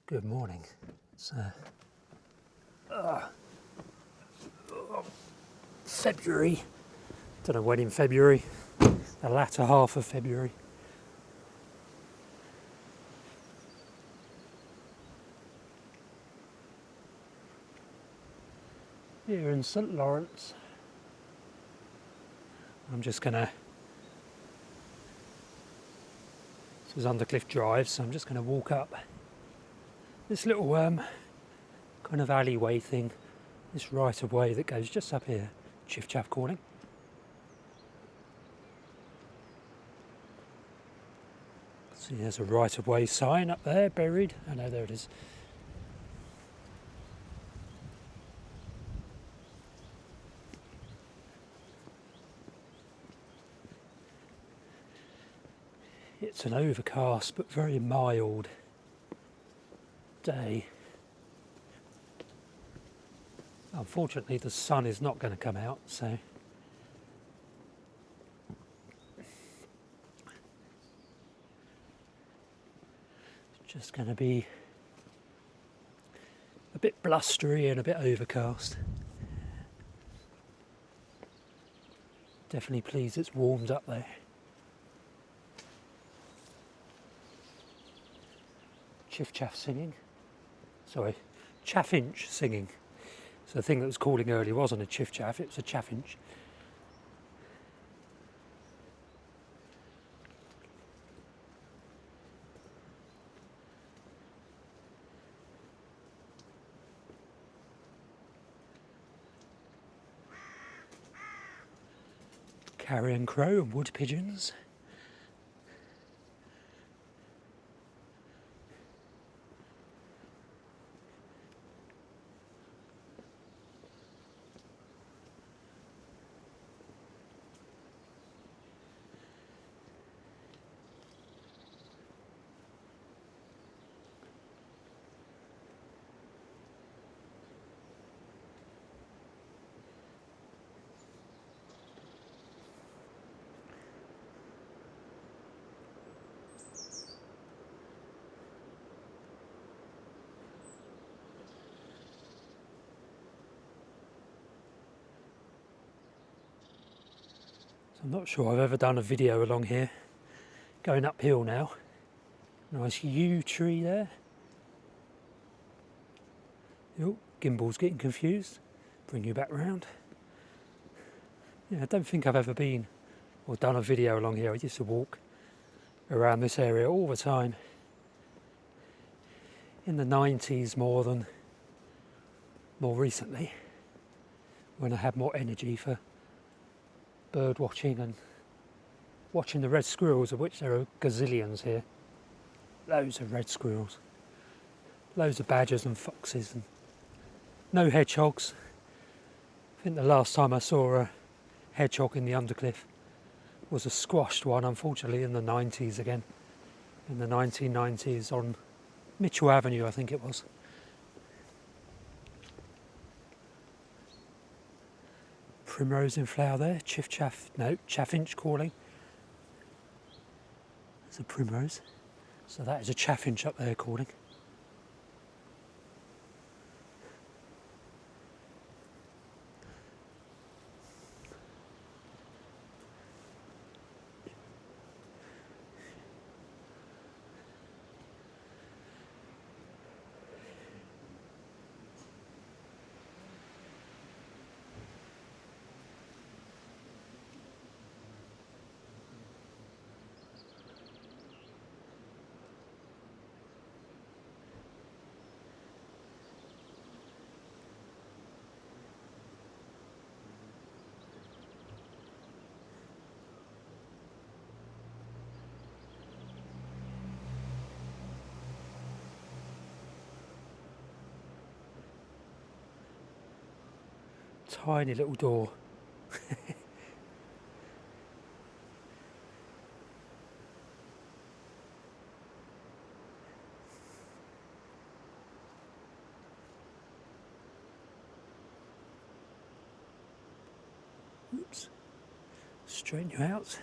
Good morning. It's February. Don't know when in February. The latter half of February. Here in St Lawrence. I'm just gonna. This is Undercliff Drive, so I'm just gonna walk up this little kind of alleyway thing. This right of way that goes just up here. Chiff Chaff calling. See, there's a right of way sign up there, buried. Oh no, there it is. It's an overcast but very mild day. Unfortunately, the sun is not going to come out, so it's just going to be a bit blustery and a bit overcast. Definitely pleased it's warmed up there. Chiff Chaff singing. Sorry, Chaffinch singing. So the thing that was calling earlier wasn't a Chiff Chaff, it was a Chaffinch. Carrion crow and wood pigeons. I'm not sure I've ever done a video along here. Going uphill now. Nice yew tree there. Oh, gimbal's getting confused. Bring you back round. Yeah, I don't think I've ever been or done a video along here. I used to walk around this area all the time. In the 90s more recently, when I had more energy for bird watching and watching the red squirrels, of which there are gazillions here. Loads of red squirrels, loads of badgers and foxes, and no hedgehogs. I think the last time I saw a hedgehog in the Undercliff was a squashed one, unfortunately, in the 90s again. In the 1990s on Mitchell Avenue, I think it was. Primrose in flower there, Chaffinch calling. There's a primrose. So that is a Chaffinch up there calling. Tiny little door. Oops. Straighten you out.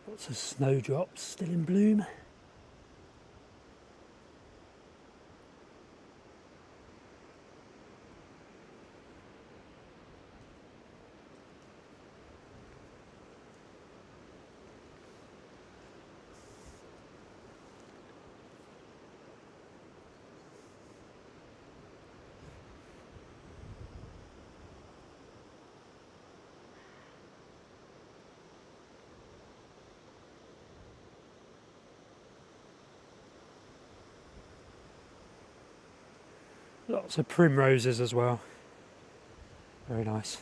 Lots of snowdrops still in bloom. Lots of primroses as well. Very nice.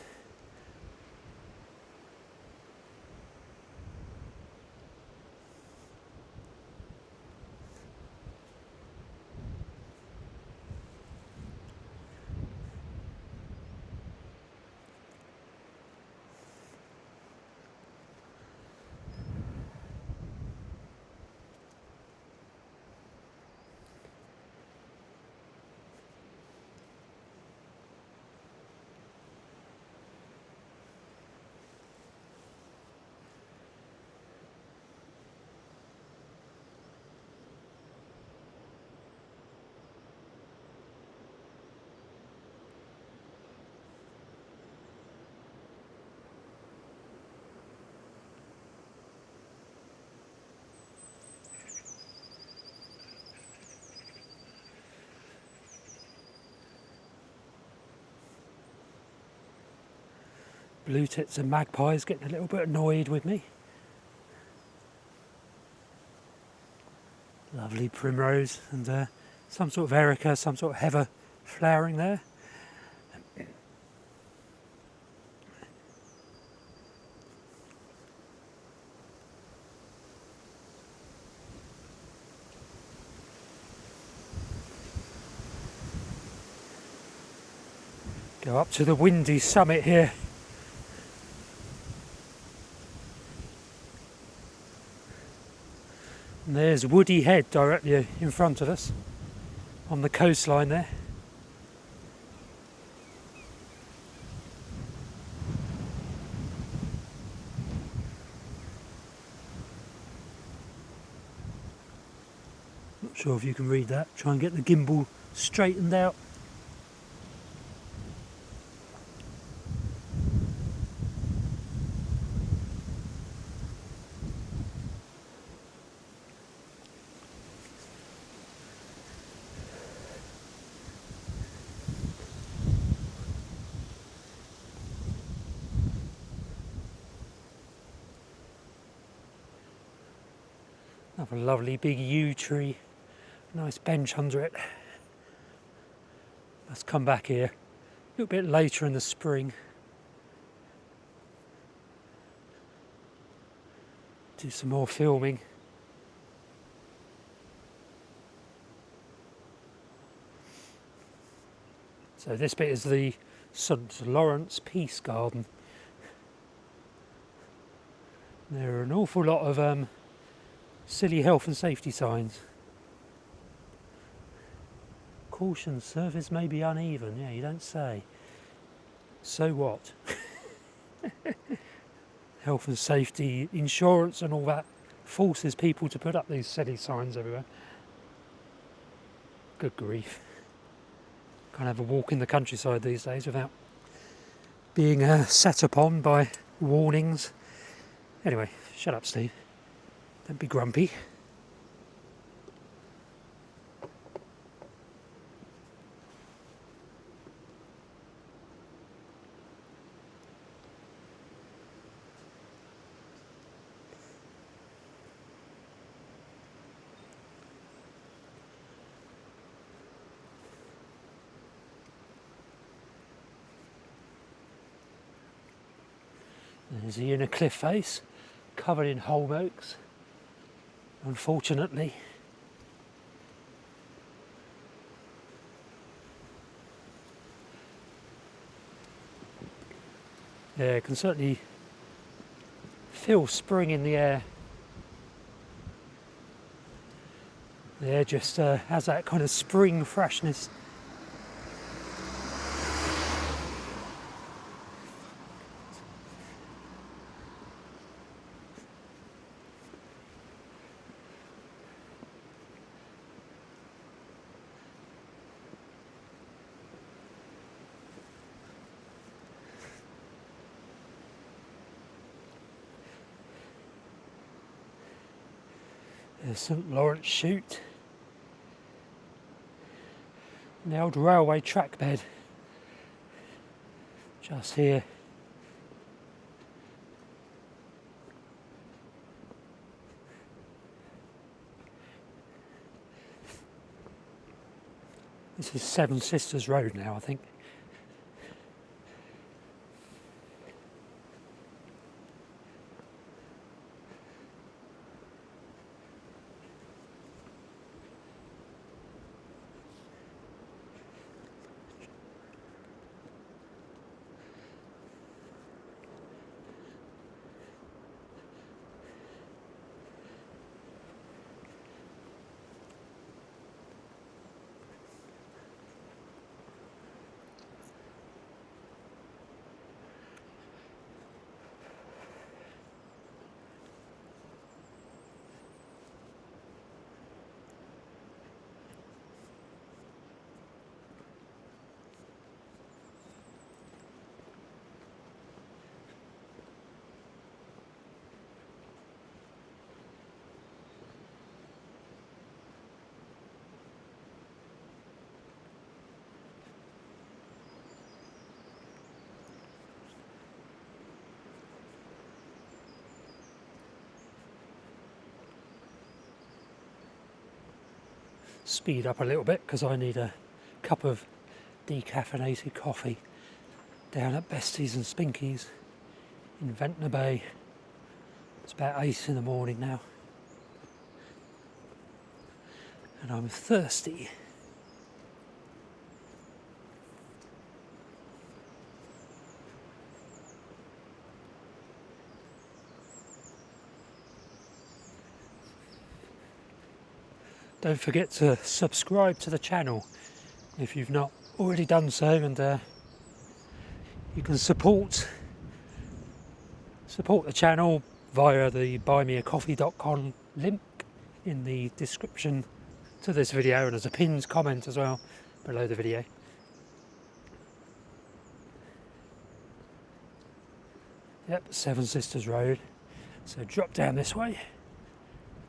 Blue tits and magpies getting a little bit annoyed with me. Lovely primrose and some sort of erica, some sort of heather flowering there. Go up to the windy summit here. And there's Woody Head directly in front of us on the coastline there. Not sure if you can read that. Try and get the gimbal straightened out. Another lovely big yew tree, nice bench under it. Let's come back here a little bit later in the spring. Do some more filming. So this bit is the St Lawrence Peace Garden. There are an awful lot of silly health and safety signs. Caution, surface may be uneven. Yeah, you don't say. So what? Health and safety, insurance and all that forces people to put up these silly signs everywhere. Good grief. Can't have a walk in the countryside these days without being set upon by warnings. Anyway, shut up, Steve. Don't be grumpy. There's the inner cliff face, covered in holm oaks, unfortunately. Yeah, I can certainly feel spring in the air. The air just has that kind of spring freshness. There's St Lawrence Chute. The old railway track bed. Just here. This is Seven Sisters Road now, I think. Speed up a little bit because I need a cup of decaffeinated coffee down at Bestie's and Spinky's in Ventnor Bay. It's about 8 in the morning now and I'm thirsty. Don't forget to subscribe to the channel if you've not already done so, and you can support the channel via the buymeacoffee.com link in the description to this video, and as a pinned comment as well below the video. Yep, Seven Sisters Road. So drop down this way.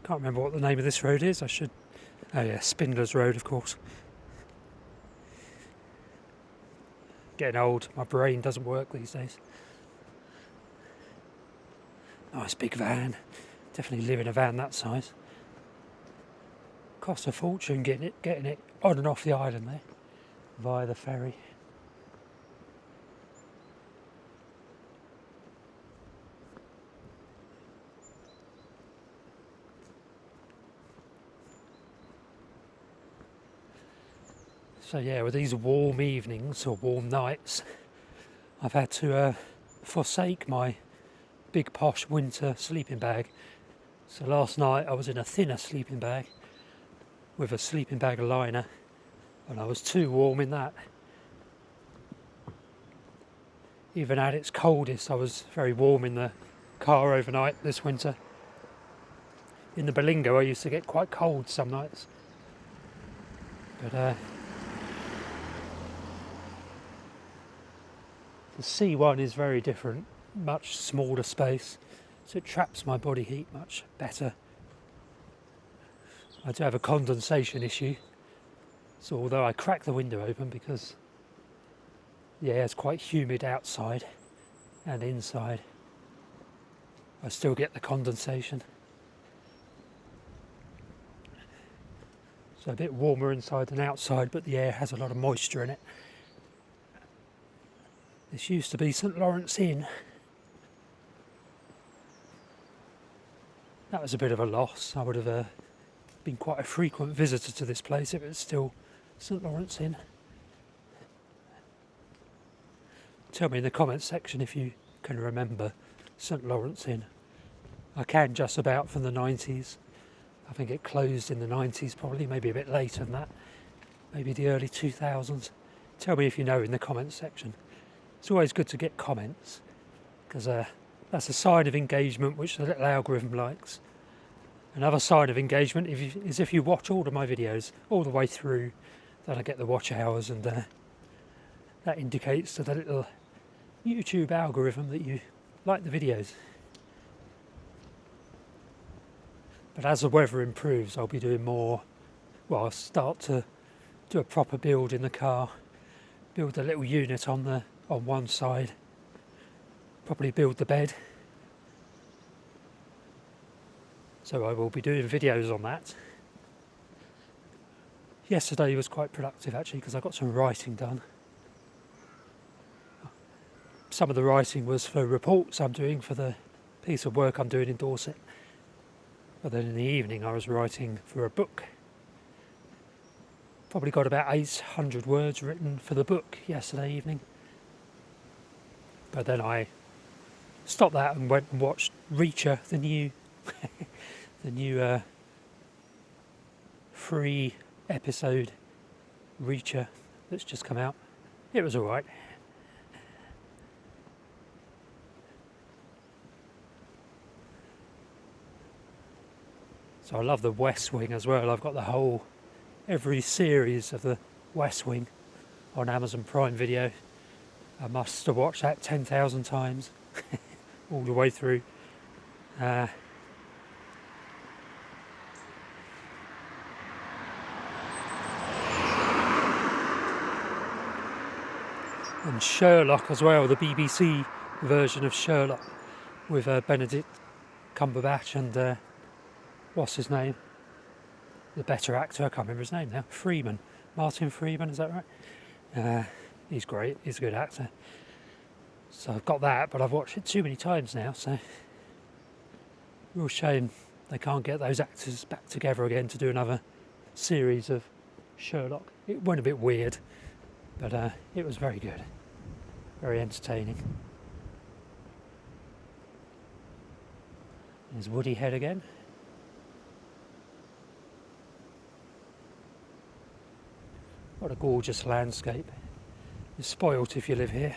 Can't remember what the name of this road is. I should. Oh yeah, Spindler's Road, of course. Getting old, my brain doesn't work these days. Nice big van. Definitely live in a van that size. Cost a fortune getting it on and off the island there via the ferry. So yeah, with these warm evenings or warm nights, I've had to forsake my big posh winter sleeping bag. So last night I was in a thinner sleeping bag with a sleeping bag liner, and I was too warm in that. Even at its coldest, I was very warm in the car overnight this winter. In the Berlingo I used to get quite cold some nights. But the C1 is very different, much smaller space, so it traps my body heat much better. I do have a condensation issue, so although I crack the window open because the air is quite humid outside and inside, I still get the condensation. So a bit warmer inside than outside, but the air has a lot of moisture in it. This used to be St Lawrence Inn. That was a bit of a loss. I would have been quite a frequent visitor to this place if it was still St Lawrence Inn. Tell me in the comments section if you can remember St Lawrence Inn. I can just about from the 90s. I think it closed in the 90s probably, maybe a bit later than that. Maybe the early 2000s. Tell me if you know in the comments section. It's always good to get comments because that's a sign of engagement which the little algorithm likes. Another sign of engagement is if you watch all of my videos all the way through, then I get the watch hours, and that indicates to the little YouTube algorithm that you like the videos. But as the weather improves, I'll be doing more. Well, I'll start to do a proper build in the car, build a little unit on one side, probably build the bed. So I will be doing videos on that. Yesterday was quite productive actually, because I got some writing done. Some of the writing was for reports I'm doing for the piece of work I'm doing in Dorset. But then in the evening I was writing for a book. Probably got about 800 words written for the book yesterday evening. But then I stopped that and went and watched Reacher, the new the new 3-episode Reacher that's just come out. It was alright. So I love the West Wing as well. I've got every series of the West Wing on Amazon Prime Video. I must have watched that 10,000 times all the way through. And Sherlock as well, the BBC version of Sherlock with Benedict Cumberbatch and what's his name? The better actor, I can't remember his name now. Freeman. Martin Freeman, is that right? He's great, he's a good actor. So I've got that, but I've watched it too many times now, so real shame they can't get those actors back together again to do another series of Sherlock. It went a bit weird, but it was very good. Very entertaining. There's Woody Head again. What a gorgeous landscape. You're spoilt if you live here.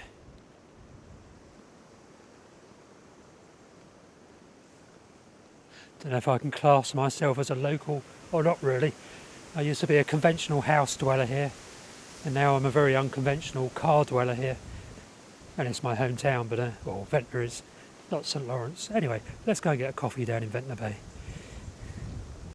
Don't know if I can class myself as a local or not really. I used to be a conventional house dweller here, and now I'm a very unconventional car dweller here. And it's my hometown, but Ventnor is not St Lawrence. Anyway, let's go and get a coffee down in Ventnor Bay.